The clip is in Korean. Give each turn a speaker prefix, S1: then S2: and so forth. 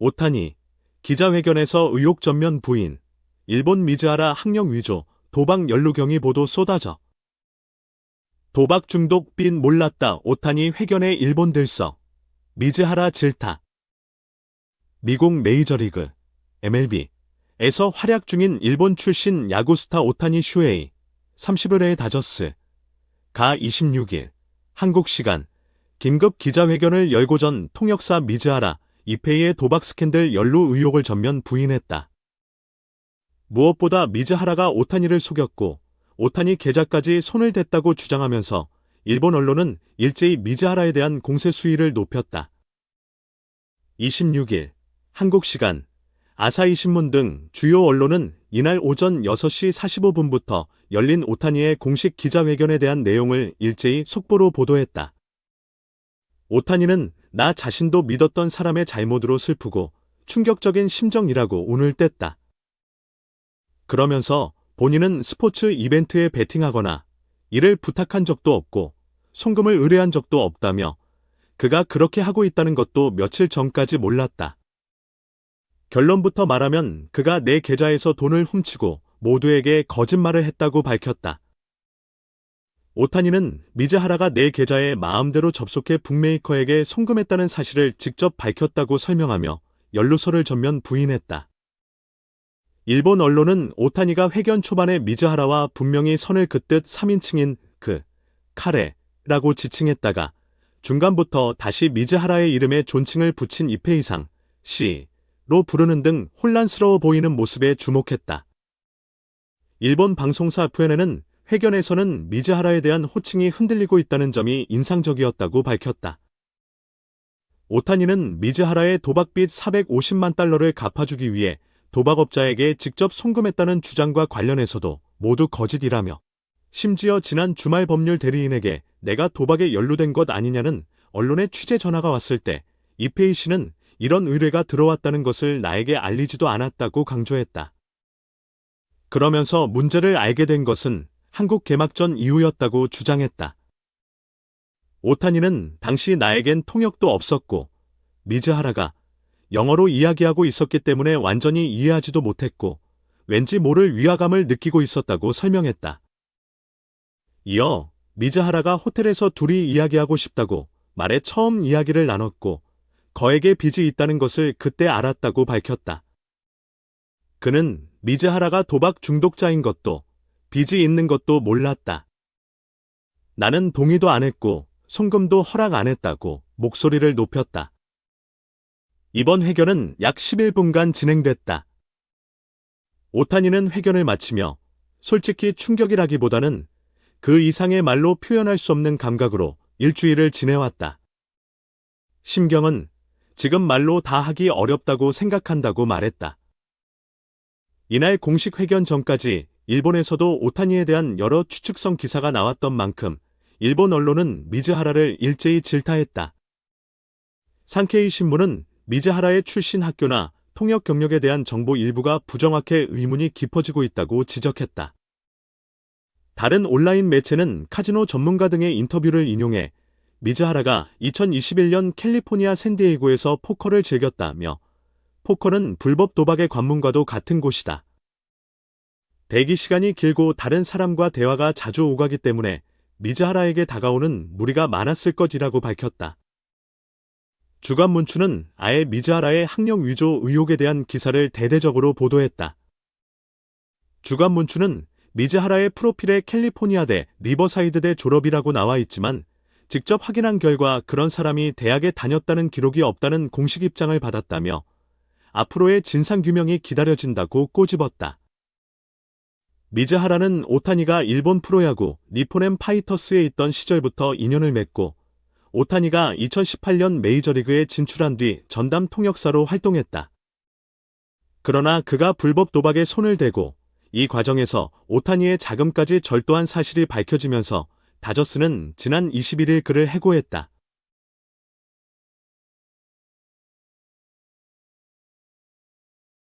S1: 오타니, 기자회견에서 의혹 전면 부인, 일본 미즈하라 학력 위조, 도박 연루 경위 보도 쏟아져. 도박 중독 빈 몰랐다 오타니 회견에 일본 들썩, 미즈하라 질타. 미국 메이저리그, MLB에서 활약 중인 일본 출신 야구 스타 오타니 슈에이, 30일의 다저스, 가 26일, 한국 시간, 긴급 기자회견을 열고 전 통역사 미즈하라, 이페이의 도박 스캔들 연루 의혹을 전면 부인했다. 무엇보다 미즈하라가 오타니를 속였고 오타니 계좌까지 손을 댔다고 주장하면서 일본 언론은 일제히 미즈하라에 대한 공세 수위를 높였다. 26일, 한국 시간, 아사히 신문 등 주요 언론은 이날 오전 6시 45분부터 열린 오타니의 공식 기자회견에 대한 내용을 일제히 속보로 보도했다. 오타니는 나 자신도 믿었던 사람의 잘못으로 슬프고 충격적인 심정이라고 운을 뗐다. 그러면서 본인은 스포츠 이벤트에 베팅하거나 이를 부탁한 적도 없고 송금을 의뢰한 적도 없다며 그가 그렇게 하고 있다는 것도 며칠 전까지 몰랐다. 결론부터 말하면 그가 내 계좌에서 돈을 훔치고 모두에게 거짓말을 했다고 밝혔다. 오타니는 미즈하라가 내 계좌에 마음대로 접속해 북메이커에게 송금했다는 사실을 직접 밝혔다고 설명하며 연루설을 전면 부인했다. 일본 언론은 오타니가 회견 초반에 미즈하라와 분명히 선을 긋듯 3인칭인 카레라고 지칭했다가 중간부터 다시 미즈하라의 이름에 존칭을 붙인 이페이상, 씨로 부르는 등 혼란스러워 보이는 모습에 주목했다. 일본 방송사 FNN은 회견에서는 미즈하라에 대한 호칭이 흔들리고 있다는 점이 인상적이었다고 밝혔다. 오타니는 미즈하라의 도박빚 450만 달러를 갚아주기 위해 도박업자에게 직접 송금했다는 주장과 관련해서도 모두 거짓이라며 심지어 지난 주말 법률 대리인에게 내가 도박에 연루된 것 아니냐는 언론의 취재 전화가 왔을 때 이페이 씨는 이런 의뢰가 들어왔다는 것을 나에게 알리지도 않았다고 강조했다. 그러면서 문제를 알게 된 것은 한국 개막전 이후였다고 주장했다. 오타니는 당시 나에겐 통역도 없었고 미즈하라가 영어로 이야기하고 있었기 때문에 완전히 이해하지도 못했고 왠지 모를 위화감을 느끼고 있었다고 설명했다. 이어 미즈하라가 호텔에서 둘이 이야기하고 싶다고 말해 처음 이야기를 나눴고 거액의 빚이 있다는 것을 그때 알았다고 밝혔다. 그는 미즈하라가 도박 중독자인 것도 빚이 있는 것도 몰랐다. 나는 동의도 안 했고 송금도 허락 안 했다고 목소리를 높였다. 이번 회견은 약 11분간 진행됐다. 오타니는 회견을 마치며 솔직히 충격이라기보다는 그 이상의 말로 표현할 수 없는 감각으로 일주일을 지내왔다. 심경은 지금 말로 다 하기 어렵다고 생각한다고 말했다. 이날 공식 회견 전까지 일본에서도 오타니에 대한 여러 추측성 기사가 나왔던 만큼 일본 언론은 미즈하라를 일제히 질타했다. 산케이 신문은 미즈하라의 출신 학교나 통역 경력에 대한 정보 일부가 부정확해 의문이 깊어지고 있다고 지적했다. 다른 온라인 매체는 카지노 전문가 등의 인터뷰를 인용해 미즈하라가 2021년 캘리포니아 샌디에이고에서 포커를 즐겼다며 포커는 불법 도박의 관문과도 같은 곳이다. 대기 시간이 길고 다른 사람과 대화가 자주 오가기 때문에 미즈하라에게 다가오는 무리가 많았을 것이라고 밝혔다. 주간 문춘은 아예 미즈하라의 학력 위조 의혹에 대한 기사를 대대적으로 보도했다. 주간 문춘은 미즈하라의 프로필에 캘리포니아대 리버사이드대 졸업이라고 나와 있지만 직접 확인한 결과 그런 사람이 대학에 다녔다는 기록이 없다는 공식 입장을 받았다며 앞으로의 진상규명이 기다려진다고 꼬집었다. 미즈하라는 오타니가 일본 프로야구 니폰엠 파이터스에 있던 시절부터 인연을 맺고 오타니가 2018년 메이저리그에 진출한 뒤 전담 통역사로 활동했다. 그러나 그가 불법 도박에 손을 대고 이 과정에서 오타니의 자금까지 절도한 사실이 밝혀지면서 다저스는 지난 21일 그를 해고했다.